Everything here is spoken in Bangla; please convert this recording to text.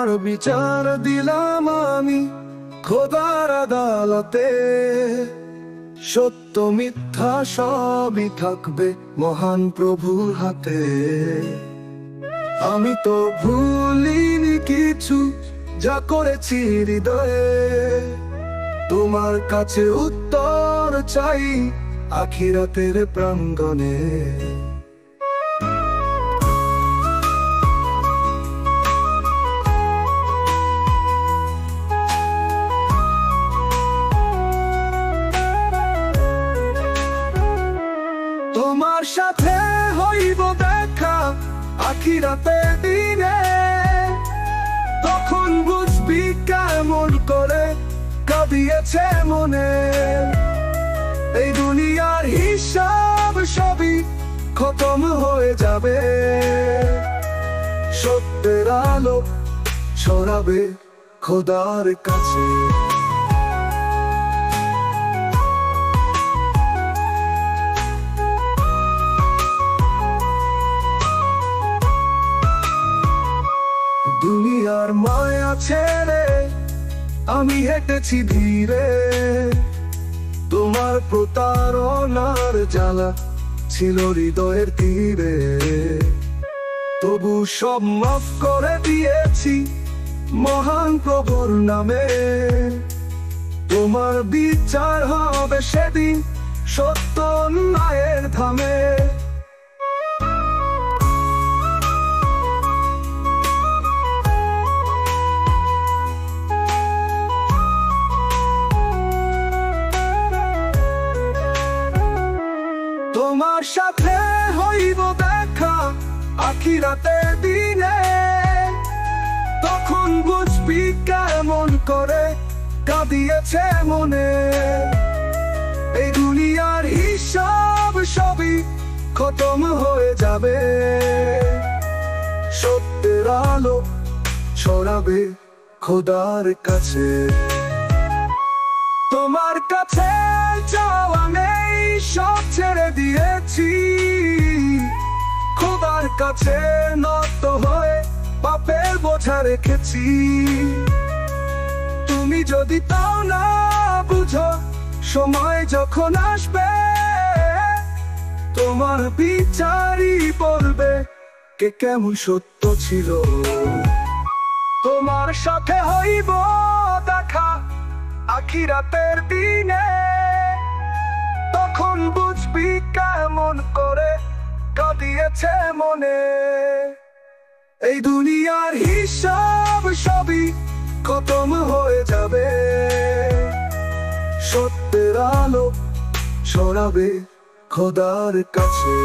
তোমার বিচার দিলাম আমি খোদার আদালতে। সত্য মিথ্যা সবই থাকবে মহান প্রভুর হাতে। আমি তো ভুলিনি কিছু যা করেছি হৃদয়ে। তোমার কাছে উত্তর চাই আখিরাতের প্রাঙ্গণে। তোমার সাথে হইব দেখা আখিরাতে দিনে। তখন বুঝবি কেমন করে কাঁদিয়েছে মনে। এই দুনিয়ার হিসাব সবই খতম হয়ে যাবে। সত্যের আলো ছড়াবে খোদার কাছে। দুনিয়ার মায়া ছেড়ে আমি হেঁটেছি ধীরে। তোমার প্রতারণার জ্বালা ছিল হৃদয়ের তীরে। তবু সব মাফ করে দিয়েছি মহান প্রভুর নামে। তোমার বিচার হবে সেদিন সত্য ন্যায়ের ধামে। তোমার সাথে হইব দেখা আখিরাতের দিনে। তখন বুঝবি কেমন করে কাঁদিয়েছে মনে। এই দুনিয়ার হিসাব সবই খতম হয়ে যাবে। সত্যের আলো ছড়াবে খোদার কাছে। তোমার কাছে যাওয়া নেই, সব ছেড়ে দিয়েছি। খোদার কাছে নত হয়ে পাপের বোঝা রেখেছি। তুমি যদি তাও না বুঝো, সময় যখন আসবে তোমার বিচারই বলবে কে কেমন সত্য ছিল। তোমার সাথে হইব দেখা আখিরাতের দিনে। তখন বুঝবি কেমন করে কাঁদিয়েছে মনে। এই দুনিয়ার হিসাব সবই খতম হয়ে যাবে। সত্যের আলো ছড়াবে খোদার কাছে।